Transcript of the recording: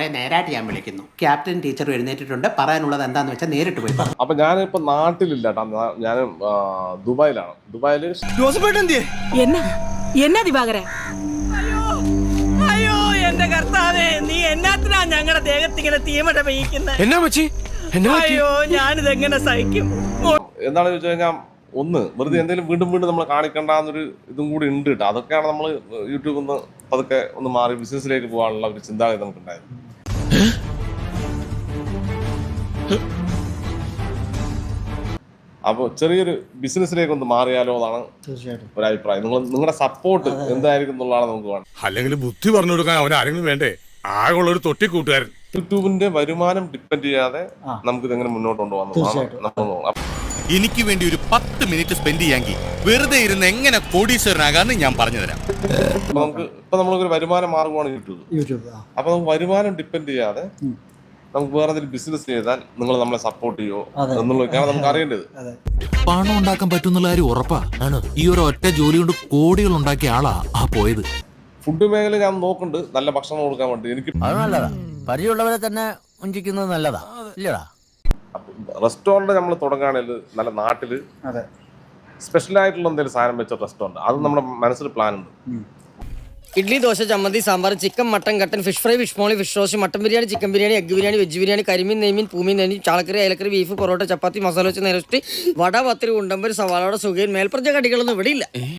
മോളെ നേരായിട്ട് ഞാൻ വിളിക്കുന്നു. ക്യാപ്റ്റൻ ടീച്ചർ എഴുന്നേറ്റിട്ടുണ്ട്. പറയാനുള്ളത് എന്താന്ന് വെച്ചാൽ നേരിട്ട് പോയി പറഞ്ഞു. അപ്പൊ ഞാനിപ്പോ നാട്ടിലില്ല കേട്ടോ. ഞാൻ ദുബായിലാണ്. ദുബായില് എന്നാ ദിവാകര? അയ്യോ എന്റെ കർത്താവേ, നീ എന്നാത്തിനാ ഞങ്ങളുടെ ദേഹത്ത് ഇങ്ങനെ തീമട പെയ്യിക്കുന്നത്? അയ്യോ ഞാനിതെങ്ങനെ സഹിക്കും? എന്താണെന്ന് ചോദിച്ചു കഴിഞ്ഞാൽ, ഒന്ന് വെറുതെ എന്തെങ്കിലും വീണ്ടും വീണ്ടും നമ്മൾ കാണിക്കണ്ടെന്നൊരു ഇതും കൂടി ഉണ്ട് കേട്ടോ. അതൊക്കെയാണ് നമ്മൾ യൂട്യൂബിൽ നിന്ന് അതൊക്കെ ഒന്ന് മാറി ബിസിനസ്സിലേക്ക് പോകാനുള്ള ഒരു ചിന്താഗതി നമുക്കുണ്ടായത്. അപ്പോൾ ചെറിയൊരു ബിസിനസ്സിലേക്ക് ഒന്ന് മാറിയാലോ എന്നാണ് ഒരു അഭിപ്രായം. നിങ്ങളുടെ സപ്പോർട്ട് എന്തായിരിക്കും എന്നുള്ളതാണ് നമുക്ക് വേണം. അല്ലെങ്കിൽ ബുദ്ധി പറഞ്ഞു കൊടുക്കാൻ അവൻ ആരെങ്കിലും വേണ്ടേ? ആകെയുള്ള ഒരു തൊട്ടിക്കൂട്ടുകാരൻ. യൂട്യൂബിന്റെ വരുമാനം ഡിപ്പെൻഡ് ചെയ്യാതെ നമുക്ക് ഇതെങ്ങനെ മുന്നോട്ട് കൊണ്ടുപോകാൻ. എനിക്ക് വേണ്ടി ഒരു 10 മിനിറ്റ് സ്പെൻഡ് ചെയ്യാമെങ്കിൽ വെറുതെ ഇരുന്ന് എങ്ങനെ കോടീശ്വരനാകാന്ന് ഞാൻ പറഞ്ഞു തരാം. നമ്മളൊരു വരുമാന മാർഗമാണ് യൂട്യൂബ്. അപ്പൊ നമുക്ക് വരുമാനം ഡിപ്പെൻഡ് ചെയ്യാതെ നമുക്ക് വേറെ എന്തെങ്കിലും ബിസിനസ് ചെയ്താൽ നിങ്ങൾ നമ്മളെ സപ്പോർട്ട് ചെയ്യോ എന്നുള്ളതൊക്കെയാണ് നമുക്ക് അറിയേണ്ടത്. പണം ഉണ്ടാക്കാൻ പറ്റുന്നുള്ള കാര്യം ഉറപ്പാ. ഈ ഒരു ഒറ്റ ജോലി കൊണ്ട് കോടികൾ ഉണ്ടാക്കിയ ആളാ പോയത്. ഫുഡ് മേഖല ഞാൻ നോക്കുന്നുണ്ട്, നല്ല ഭക്ഷണം കൊടുക്കാൻ വേണ്ടി. എനിക്ക് അത് നല്ലതാ, പരിചയമുള്ളവരെ തന്നെ വഞ്ചിക്കുന്നത് നല്ലതാ ഇല്ലടാ. റെസ്റ്റോറന്റ് നമ്മൾ തുടങ്ങുകയാണെങ്കിൽ നല്ല നാട്ടില് സ്പെഷ്യൽ ആയിട്ടുള്ള എന്തെങ്കിലും സാധനം വെച്ച റെസ്റ്റോറന്റ്, അത് നമ്മുടെ മനസ്സിൽ പ്ലാൻ ഉണ്ട്. ഇഡ്ലി, ദോശ, ചമ്മന്തി, സാമ്പാർ, ചിക്കൻ, മട്ടൻ, കട്ടൻ, fish fry, fish molee, fish roast, mutton biryani, chicken biryani, egg biryani, veg biryani, karimeen, നെയ്മീൻ, പൂമീൻ, നെയ്മീൻ, ചാളക്കറി, അയലക്കറി, ബീഫ്, പൊറോട്ട, ചപ്പാത്തി, മസാല വെച്ച് നെരസ്റ്റ്, വട, പത്തിരി, ഉണ്ടമ്പര്, സവാളോടെ, സുഖയും മേൽപ്പറഞ്ഞ കടികളൊന്നും ഇവിടെ ഇല്ല.